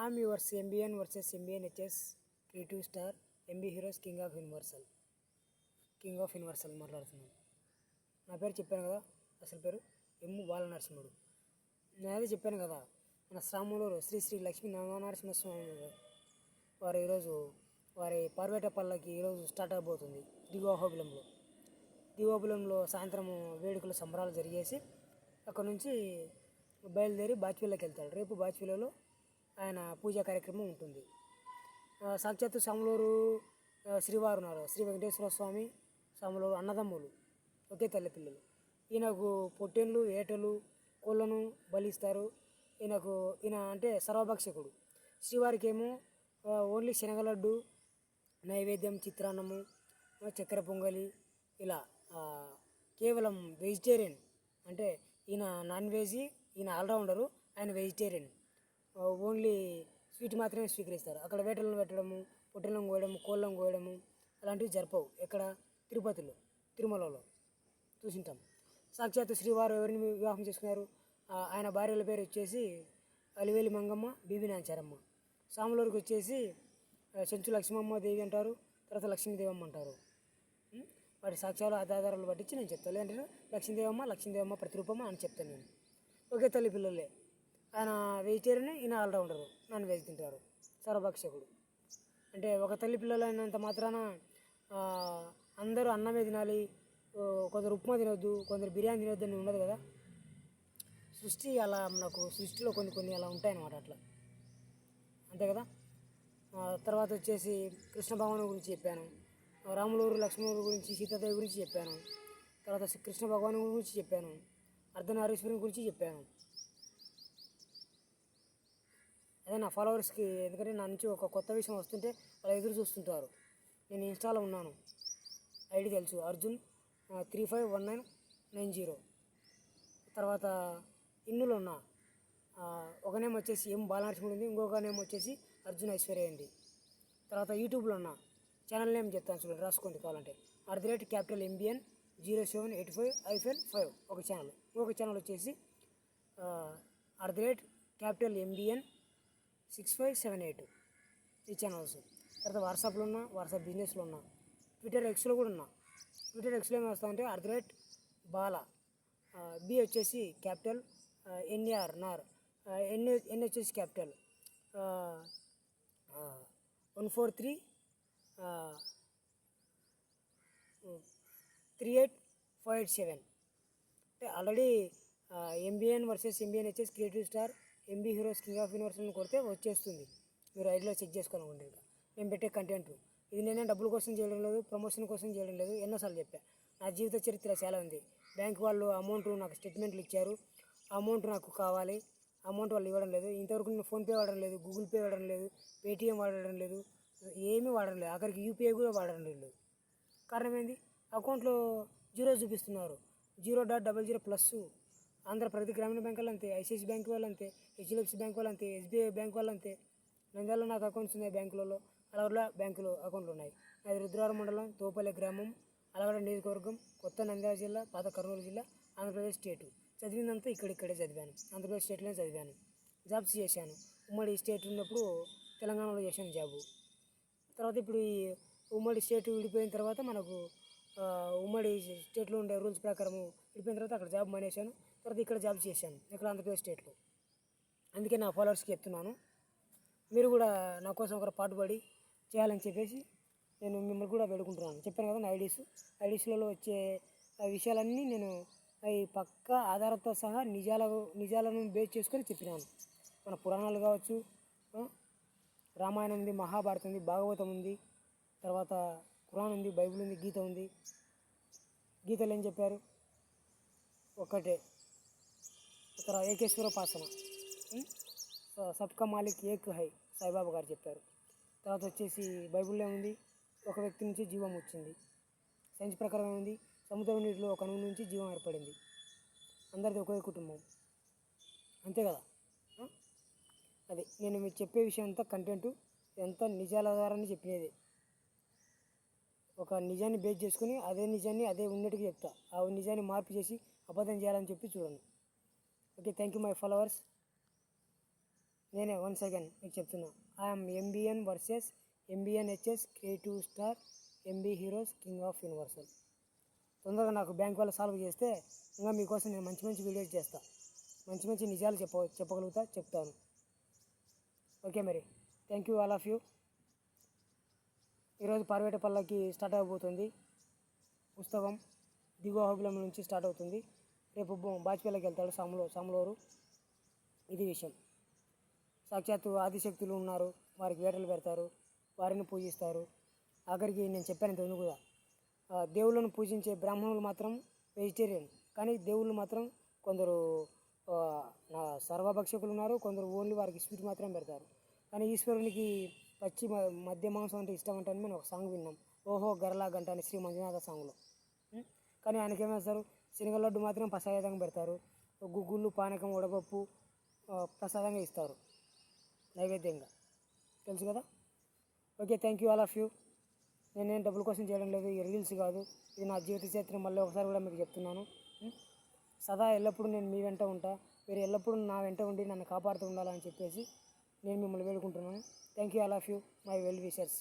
I'm yours MBN versus MBN HS Creative Star MB Heroes king of universal మాట్లాడుతున్నాను. నా పేరు చెప్పాను కదా, అసలు పేరు ఎమ్ బాల నరసింహుడు. నేను అదే చెప్పాను కదా, మన శ్రాములూరు శ్రీ శ్రీ లక్ష్మీ నరసింహస్వామి వారు ఈరోజు వారి పార్వేట పల్లకి ఈరోజు స్టార్ట్ అయిపోతుంది. దిగోహోబిలంలో సాయంత్రం వేడుకలు సంబరాలు జరిగేసి అక్కడ నుంచి బయలుదేరి బాచ్పల్లికి వెళ్తాడు. రేపు బాచ్పల్లిలో ఆయన పూజా కార్యక్రమం ఉంటుంది. సాక్షాత్తు సాములూరు శ్రీవారు ఉన్నారు, శ్రీ వెంకటేశ్వర స్వామి సాములూరు అన్నదమ్ములు, ఒకే తల్లి పిల్లలు. ఈయనకు పొట్టెన్లు ఏటలు కోళ్ళను బలిస్తారు. ఈయన అంటే సర్వభక్షకుడు. శ్రీవారికి ఏమో ఓన్లీ శనగలడ్డు నైవేద్యం, చిత్రాన్నము, చక్కెర పొంగలి, ఇలా కేవలం వెజిటేరియన్. అంటే ఈయన నాన్ వెజ్, ఈయన ఆల్రౌండరు, ఆయన వెజిటేరియన్. ఓన్లీ స్వీట్ మాత్రమే స్వీకరిస్తారు. అక్కడ వేటలను పెట్టడము, పొట్టెలను కోయడము, కోళ్ళను కోయడము అలాంటివి జరపవు. ఎక్కడ? తిరుపతిలో, తిరుమలలో చూసింటాం. సాక్షాత్తు శ్రీవారు ఎవరిని వివాహం చేసుకున్నారు? ఆయన భార్యల పేరు వచ్చేసి అలివేలి మంగమ్మ, బీబీ నాంచారమ్మ. సాములూరుకి వచ్చేసి చెంచు లక్ష్మమ్మ దేవి అంటారు, తర్వాత లక్ష్మీదేవమ్మ అంటారు. వాటి సాక్ష్యాలు ఆధారాలు పట్టించి నేను చెప్తాను. ఏంటంటే లక్ష్మీదేవమ్మ ప్రతిరూపమ్మ అని చెప్తాను నేను. ఒకే తల్లి పిల్లలే. ఆయన వెజిటేరియన్, ఈయన ఆల్రౌండరు, నాన్ వెజ్ తింటారు, సర్వభక్షకుడు. అంటే ఒక తల్లి పిల్లలు అయినంత మాత్రాన అందరూ అన్నమే తినాలి, కొందరు ఉప్మా తినొద్దు, కొందరు బిర్యానీ తినొద్దు అని ఉండదు కదా. సృష్టి అలా, మనకు సృష్టిలో కొన్ని అలా ఉంటాయన్నమాట, అట్లా అంతే కదా. తర్వాత వచ్చేసి కృష్ణ భగవాను గురించి చెప్పాను, రాములూరు లక్ష్మణుడు గురించి, సీతాదేవి గురించి చెప్పాను, తర్వాత కృష్ణ భగవాను గురించి చెప్పాను, అర్ధనారీశ్వరుని గురించి చెప్పాను. అదే నా ఫాలోవర్స్కి, ఎందుకంటే నా నుంచి ఒక కొత్త విషయం వస్తుంటే వాళ్ళు ఎదురు చూస్తుంటారు. నేను ఇన్స్టాలో ఉన్నాను, ఐడి తెలుసు, అర్జున్ 351990. తర్వాత ఇన్నులో ఉన్నా, ఒక నేమ్ వచ్చేసి ఎం బాలనరసింహుడు ఉంది, ఇంకొక నేమ్ వచ్చేసి అర్జున్ ఐశ్వర్య ఉంది. తర్వాత యూట్యూబ్లో ఉన్నా, ఛానల్ నేమ్ చెప్తాను చూడండి, రాసుకోండి కావాలంటే, @MBN 0785-5 ఒక ఛానల్. ఇంకొక ఛానల్ వచ్చేసి @MBN 6578 ఈ ఛానల్స్. తర్వాత వాట్సాప్లో ఉన్నా, వాట్సాప్ బిజినెస్లో ఉన్నా, ట్విట్టర్ ఎక్స్లో కూడా ఉన్నా. ట్విట్టర్ ఎక్స్లో ఏమి వస్తామంటే @బాల, బి వచ్చేసి క్యాపిటల్, NAR నార్, ఎన్ వచ్చేసి క్యాపిటల్ 1433887. అంటే ఆల్రెడీ MBN వర్సెస్ MBN వచ్చేసి creative star MB heroes king of యూనివర్సల్ని కొడితే వచ్చేస్తుంది. మీరు ఐడిలో చెక్ చేసుకోనుకోండి. ఇంకా నేను పెట్టే కంటెంట్ ఇది నేనే డబ్బుల కోసం చేయడం లేదు, ప్రమోషన్ కోసం చేయడం లేదు. ఎన్నోసార్లు చెప్పా, నా జీవిత చరిత్ర చాలా ఉంది. బ్యాంక్ వాళ్ళు అమౌంట్ నాకు స్టేట్మెంట్లు ఇచ్చారు, అమౌంట్ నాకు కావాలి, అమౌంట్ వాళ్ళు ఇవ్వడం లేదు. ఇంతవరకు నేను ఫోన్పే వాడడం లేదు, గూగుల్ పే వాడడం లేదు, పేటిఎం వాడడం లేదు, ఏమీ వాడడం లేదు, అక్కడికి UPI కూడా వాడడం లేదు. కారణం ఏంది? అకౌంట్లో జీరో చూపిస్తున్నారు, 0.00+. ఆంధ్ర ప్రగతి గ్రామీణ బ్యాంక్ వాళ్ళు అంతే, ICICI బ్యాంక్ వాళ్ళు అంతే, HDFC బ్యాంక్ వాళ్ళు అంతే, SBI బ్యాంక్ వాళ్ళు అంతే. నంద్యాలలో నాకు అకౌంట్స్ ఉన్నాయి బ్యాంకులలో, అలవల బ్యాంకులు అకౌంట్లు ఉన్నాయి. అది రుద్రవరం మండలం, తోపల్లి గ్రామం, అలగడ నియోజకవర్గం, కొత్త నంద్యాల జిల్లా, పాత కర్నూలు జిల్లా, ఆంధ్రప్రదేశ్ స్టేటు. చదివిందంతా ఇక్కడే చదివాను, ఆంధ్రప్రదేశ్ స్టేట్లోనే చదివాను. జాబ్స్ చేశాను. ఉమ్మడి స్టేట్ ఉన్నప్పుడు తెలంగాణలో చేశాను జాబు. తర్వాత ఇప్పుడు ఈ ఉమ్మడి స్టేట్ విడిపోయిన తర్వాత మనకు ఉమ్మడి స్టేట్లో ఉండే రూల్స్ ప్రకారం విడిపోయిన తర్వాత అక్కడ జాబ్ మానేశాను. తర్వాత ఇక్కడ జాబ్ చేశాను, ఇక్కడ ఆంధ్రప్రదేశ్ స్టేట్లో. అందుకే నా ఫాలోవర్స్కి చెప్తున్నాను, మీరు కూడా నా కోసం ఒకరు పాటుపడి చేయాలని చెప్పేసి నేను మిమ్మల్ని కూడా వేడుకుంటున్నాను. చెప్పాను కదా, నా ఐడీస్లలో వచ్చే విషయాలన్నీ నేను అవి పక్క ఆధారంతో సహా నిజాలను బేస్ చేసుకొని చెప్పినాను. మన పురాణాలు కావచ్చు, రామాయణం ఉంది, మహాభారతం ఉంది, భాగవతం ఉంది, తర్వాత ఖురాన్ ఉంది, బైబిల్ ఉంది, గీత ఉంది. గీతలు ఏం చెప్పారు? ఒక్కటే, ఇక్కడ ఏకేశ్వరోపాసన, సబ్కా మాలిక్ ఏక్ హై, సాయిబాబా గారు చెప్పారు. తర్వాత వచ్చేసి బైబిల్లో ఉంది, ఒక వ్యక్తి నుంచి జీవం వచ్చింది. సైన్స్ ప్రకారం ఏముంది? సముద్రం నీటిలో ఒక అణువు నుంచి జీవం ఏర్పడింది. అందరిది ఒకే కుటుంబం, అంతే కదా. అది నేను మీకు చెప్పే విషయం అంతా కంటెంట్ ఎంత నిజాల ఆధారాన్ని చెప్పినది. ఒక నిజాన్ని బేస్ చేసుకుని అదే నిజాన్ని అదే ఉన్నట్టుగా చెప్తా, ఆ నిజాన్ని మార్పు చేసి అబద్ధం చేయాలని చెప్పి చూడండి. Okay, thank you my followers. నేనే వన్ సెకండ్ మీకు చెప్తున్నా. I'm MBN versus MBNHS creative star MB heroes king of universal. తొందరగా నాకు బ్యాంక్ వాళ్ళు సాల్వ్ చేస్తే ఇంకా మీకోసం నేను మంచి మంచి వీడియోస్ చేస్తా, మంచి మంచి నిజాలు చెప్తాను. ఓకే మరి, thank you all of you. ఈరోజు పార్వేట పల్లకి స్టార్ట్ అవబోతుంది పుస్తకం. దిగువ అహోబిలం నుంచి స్టార్ట్ అవుతుంది. రేపు బాచిపల్లికి వెళ్తాడు సాములూరు. ఇది విషయం. సాక్షాత్తు ఆదిశక్తులు ఉన్నారు, వారికి వేటలు పెడతారు, వారిని పూజిస్తారు. ఆఖరికి నేను చెప్పాను ఇంతకుముందు కూడా, దేవుళ్ళను పూజించే బ్రాహ్మణులు మాత్రం వెజిటేరియన్, కానీ దేవుళ్ళు మాత్రం కొందరు సర్వభక్షకులు ఉన్నారు, కొందరు ఓన్లీ వారికి స్వీట్ మాత్రం పెడతారు. కానీ ఈశ్వరునికి పచ్చి మధ్య మాంసం అంటే ఇష్టం అంటే మనం ఒక సాంగ్ విన్నాం, ఓహో గరలా గంట అని శ్రీ మంజునాథ సాంగ్లో. కానీ ఆయనకి ఏమేస్తారు, శనగ లడ్డు మాత్రం ప్రసాదంగా పెడతారు, గుగ్గుళ్ళు పానకం వడపప్పు ప్రసాదంగా ఇస్తారు నైవేద్యంగా, తెలుసు కదా. Okay, thank you all of you. నేనేం డబ్బుల కోసం చేయడం లేదు, ఈ రీల్స్ కాదు, ఇది నా జీవిత చరిత్ర. మళ్ళీ ఒకసారి కూడా మీకు చెప్తున్నాను, సదా ఎల్లప్పుడూ నేను మీ వెంట ఉంటా, మీరు ఎల్లప్పుడూ నా వెంట ఉండి నన్ను కాపాడుతూ ఉండాలని చెప్పేసి నేను మిమ్మల్ని వేడుకుంటున్నాను. Thank you all of you, my well wishers.